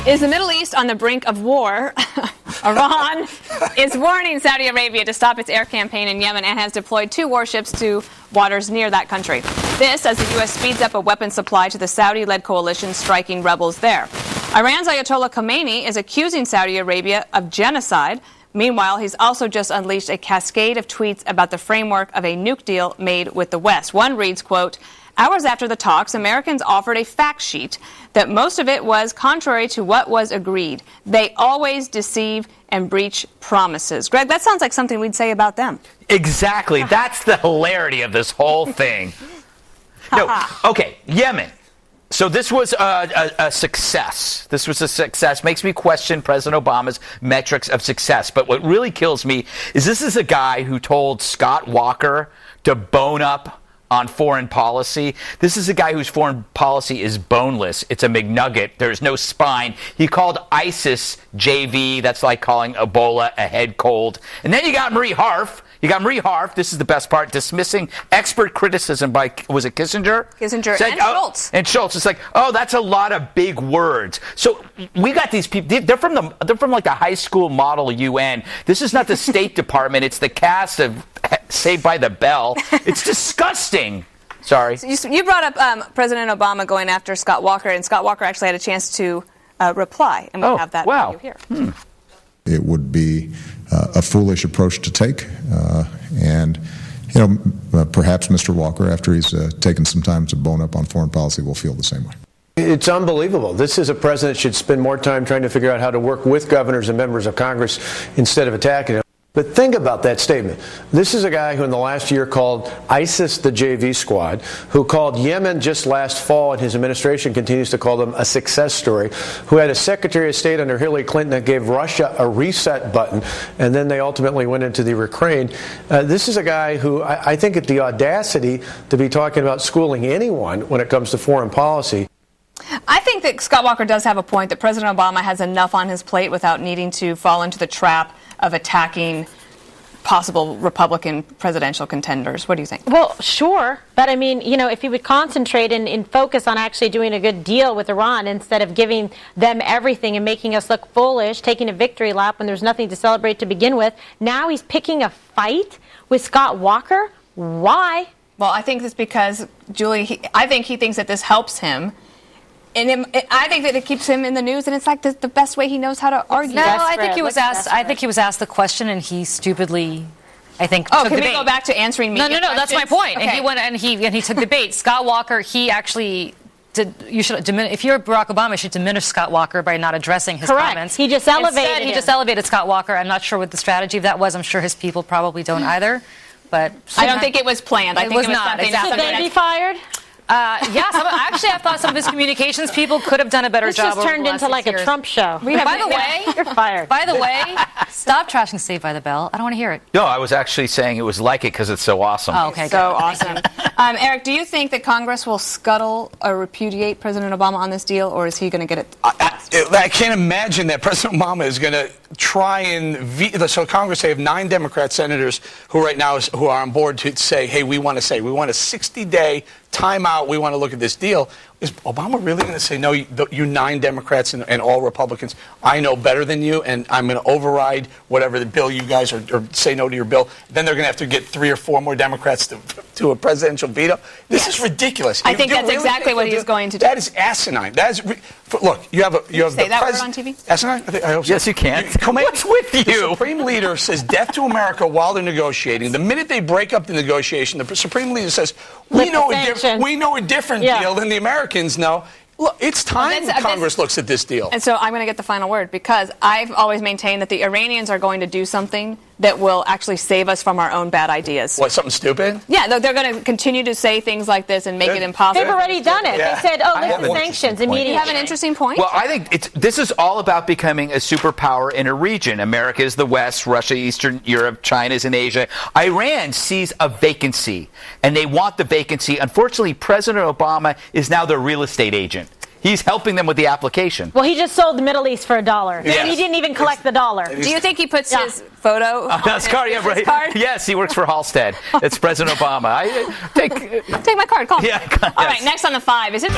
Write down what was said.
Is the Middle East on the brink of war? Iran is warning Saudi Arabia to stop its air campaign in Yemen and has deployed 2 warships to waters near that country. This as the U.S. speeds up a weapons supply to the Saudi-led coalition striking rebels there. Iran's Ayatollah Khomeini is accusing Saudi Arabia of genocide. Meanwhile, he's also just unleashed a cascade of tweets about the framework of a nuke deal made with the West. One reads, quote, "Hours after the talks, Americans offered a fact sheet that most of it was contrary to what was agreed. They always deceive and breach promises." Greg, that sounds like something we'd say about them. Exactly. That's the hilarity of this whole thing. No, okay, Yemen. So this was a success. This was a success. Makes me question President Obama's metrics of success. But what really kills me is this is a guy who told Scott Walker to bone up on foreign policy. This is a guy whose foreign policy is boneless. It's a McNugget. There's no spine. He called ISIS JV. That's like calling Ebola a head cold. And then you got Marie Harf. This is the best part, dismissing expert criticism by, was it Kissinger? Kissinger and Schultz. And Schultz. It's like, oh, that's a lot of big words. So we got these people, they're from like the high school model UN. This is not the State Department. It's the cast of Saved by the Bell. It's disgusting. Sorry. So you brought up President Obama going after Scott Walker, and Scott Walker actually had a chance to reply, and we have that video here. It would be a foolish approach to take, and perhaps Mr. Walker, after he's taken some time to bone up on foreign policy, will feel the same way. It's unbelievable. This is a president should spend more time trying to figure out how to work with governors and members of Congress instead of attacking them. But think about that statement. This is a guy who in the last year called ISIS the JV squad, who called Yemen just last fall, and his administration continues to call them a success story, who had a Secretary of State under Hillary Clinton that gave Russia a reset button, and then they ultimately went into the Ukraine. This is a guy who I think had the audacity to be talking about schooling anyone when it comes to foreign policy. I think that Scott Walker does have a point that President Obama has enough on his plate without needing to fall into the trap of attacking possible Republican presidential contenders. What do you think? Well, sure. But I mean, if he would concentrate and focus on actually doing a good deal with Iran instead of giving them everything and making us look foolish, taking a victory lap when there's nothing to celebrate to begin with. Now he's picking a fight with Scott Walker. Why? Well, I think it's because, Julie, I think he thinks that this helps him. And I think that it keeps him in the news, and it's like the best way he knows how to argue. No, I think he was asked. I think he was asked the question, and he stupidly, I think, took the bait. Can we go back to answering me? No. That's my point. Okay. And he went and he took the bait. Scott Walker, he actually did. You should diminish. If you're Barack Obama, you should diminish Scott Walker by not addressing his comments. He just elevated. Instead, he just elevated Scott Walker. I'm not sure what the strategy of that was. I'm sure his people probably don't either. But I don't think it was planned. I think it was not. Should they be fired? Yes, actually, I thought some of his communications people could have done a better job. This just turned into like a Trump show. By the way, you're fired. By the way, stop trashing Saved by the Bell. I don't want to hear it. No, I was actually saying it was like it because it's so awesome. Oh, okay, so awesome. Eric, do you think that Congress will scuttle or repudiate President Obama on this deal, or is he going to get it? I can't imagine that President Obama is going to try and so Congress, they have 9 Democrat senators who right now who are on board to say, hey, we want a 60-day timeout. We want to look at this deal. Is Obama really going to say, no, you 9 Democrats and all Republicans, I know better than you, and I'm going to override whatever the bill you guys or say no to your bill? Then they're going to have to get 3 or 4 more Democrats to a presidential veto. This is ridiculous. I think that's exactly what he's going to do. That is asinine. That is look. You have say that word on TV. Asinine. I hope so. Yes, you can. What's with you? The Supreme Leader says death to America while they're negotiating. The minute they break up the negotiation, the Supreme Leader says we know a different deal than the Americans know. Look, it's time Congress looks at this deal. And so I'm going to get the final word, because I've always maintained that the Iranians are going to do something that will actually save us from our own bad ideas. What, something stupid? Yeah, they're going to continue to say things like this and make it impossible. They've already done it. Yeah. They said, lift the sanctions immediately. You have an interesting point? Well, I think this is all about becoming a superpower in a region. America is the West, Russia, Eastern Europe, China is in Asia. Iran sees a vacancy, and they want the vacancy. Unfortunately, President Obama is now their real estate agent. He's helping them with the application. Well, he just sold the Middle East for $1. Yes. And he didn't even collect the dollar. Do you think he puts his photo on his card? Yeah, right. Card? Yes, he works for Halstead. It's President Obama. Take my card. Call me. Yeah, All right, next on the 5. Is it...